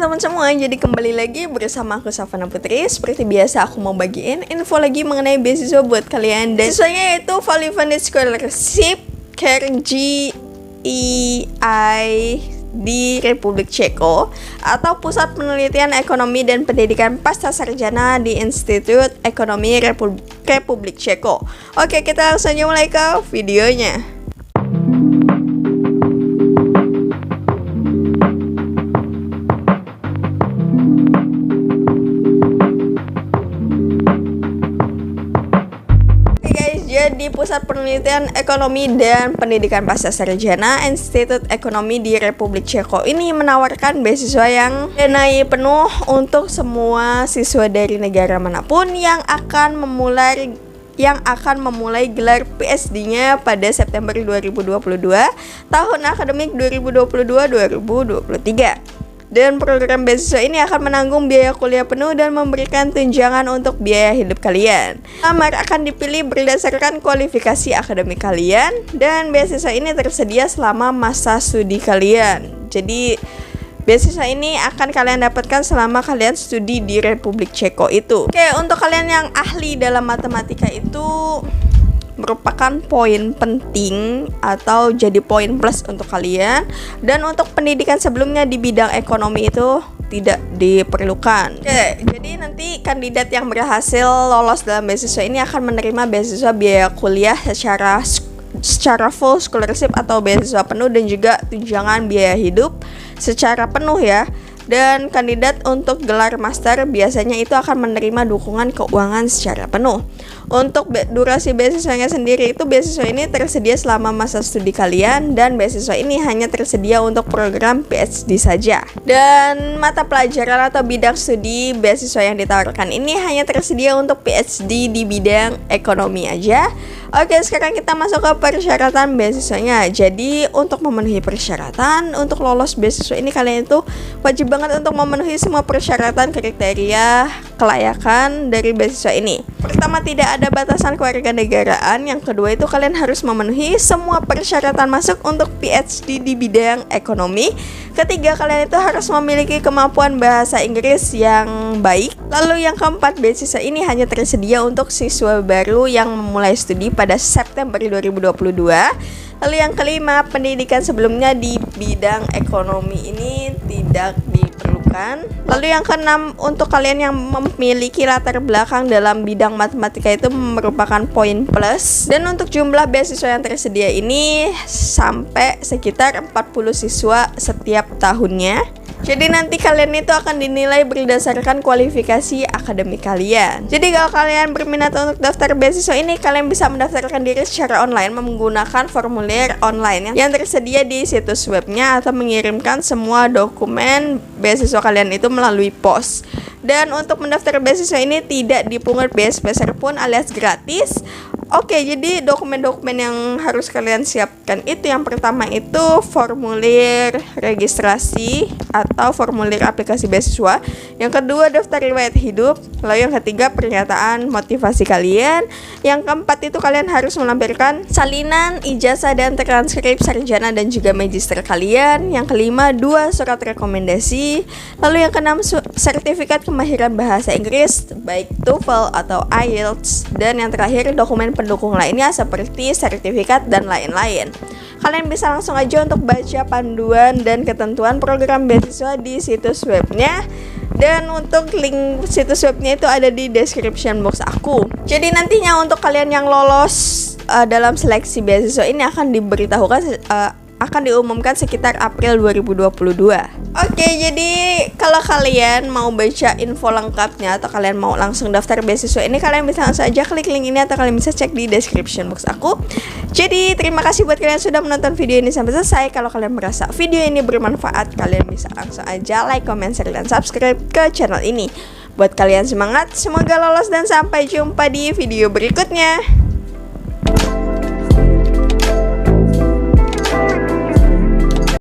teman-teman semua, jadi kembali lagi bersama aku Savana Putri. Seperti biasa aku mau bagiin info lagi mengenai beasiswa buat kalian. Dan beasiswanya yaitu Fully Funded Scholarship KRGEI di Republik Ceko atau Pusat Penelitian Ekonomi dan Pendidikan Pasca Sarjana di Institut Ekonomi Republik Ceko. Oke, kita langsung mulai ke videonya. Di Pusat Penelitian Ekonomi dan Pendidikan Pasca Sarjana Institut Ekonomi di Republik Ceko ini menawarkan beasiswa yang danai penuh untuk semua siswa dari negara manapun yang akan memulai gelar PhD-nya pada September 2022 tahun akademik 2022-2023. Dan program beasiswa ini akan menanggung biaya kuliah penuh dan memberikan tunjangan untuk biaya hidup kalian. Lamar akan dipilih berdasarkan kualifikasi akademik kalian, dan beasiswa ini tersedia selama masa studi kalian. Jadi beasiswa ini akan kalian dapatkan selama kalian studi di Republik Ceko itu. Oke, untuk kalian yang ahli dalam matematika itu merupakan poin penting atau jadi poin plus untuk kalian, dan untuk pendidikan sebelumnya di bidang ekonomi itu tidak diperlukan. Oke, jadi nanti kandidat yang berhasil lolos dalam beasiswa ini akan menerima beasiswa biaya kuliah secara full scholarship atau beasiswa penuh, dan juga tunjangan biaya hidup secara penuh ya. Dan kandidat untuk gelar master biasanya itu akan menerima dukungan keuangan secara penuh. Untuk durasi beasiswanya sendiri itu beasiswa ini tersedia selama masa studi kalian, dan beasiswa ini hanya tersedia untuk program PhD saja. Dan mata pelajaran atau bidang studi beasiswa yang ditawarkan ini hanya tersedia untuk PhD di bidang ekonomi aja. Oke, sekarang kita masuk ke persyaratan beasiswanya. Jadi untuk memenuhi persyaratan untuk lolos beasiswa ini, kalian itu wajib banget untuk memenuhi semua persyaratan kriteria kelayakan dari beasiswa ini. Pertama, tidak ada batasan kewarganegaraan. Yang kedua itu kalian harus memenuhi semua persyaratan masuk untuk PhD di bidang ekonomi. Ketiga, kalian itu harus memiliki kemampuan bahasa Inggris yang baik. Lalu yang keempat, beasiswa ini hanya tersedia untuk siswa baru yang memulai studi pada September 2022. Lalu yang kelima, pendidikan sebelumnya di bidang ekonomi ini tidak diperlukan. Lalu yang keenam, untuk kalian yang memiliki latar belakang dalam bidang matematika itu merupakan poin plus. Dan untuk jumlah beasiswa yang tersedia ini sampai sekitar 40 siswa setiap tahunnya. Jadi nanti kalian itu akan dinilai berdasarkan kualifikasi akademik kalian. Jadi kalau kalian berminat untuk daftar beasiswa ini, kalian bisa mendaftarkan diri secara online menggunakan formulir online yang tersedia di situs webnya, atau mengirimkan semua dokumen beasiswa kalian itu melalui pos. Dan untuk mendaftar beasiswa ini tidak dipungut biaya sebesar pun alias gratis. Oke, jadi dokumen-dokumen yang harus kalian siapkan itu, yang pertama itu formulir registrasi atau formulir aplikasi beasiswa. Yang kedua, daftar riwayat hidup. Lalu yang ketiga, pernyataan motivasi kalian. Yang keempat itu kalian harus melampirkan salinan ijazah dan transkrip sarjana dan juga magister kalian. Yang kelima, 2 surat rekomendasi. Lalu yang keenam, sertifikat kemahiran bahasa Inggris baik TOEFL atau IELTS. Dan yang terakhir, dokumen pendukung lainnya seperti sertifikat dan lain-lain. Kalian bisa langsung aja untuk baca panduan dan ketentuan program beasiswa di situs webnya. Dan untuk link situs webnya itu ada di description box aku. Jadi nantinya untuk kalian yang lolos dalam seleksi beasiswa ini akan diumumkan sekitar April 2022. Oke, jadi kalau kalian mau baca info lengkapnya atau kalian mau langsung daftar beasiswa ini, kalian bisa langsung aja klik link ini, atau kalian bisa cek di description box aku. Jadi terima kasih buat kalian sudah menonton video ini sampai selesai. Kalau kalian merasa video ini bermanfaat, kalian bisa langsung aja like, comment, share, dan subscribe ke channel ini. Buat kalian semangat, semoga lolos dan sampai jumpa di video berikutnya.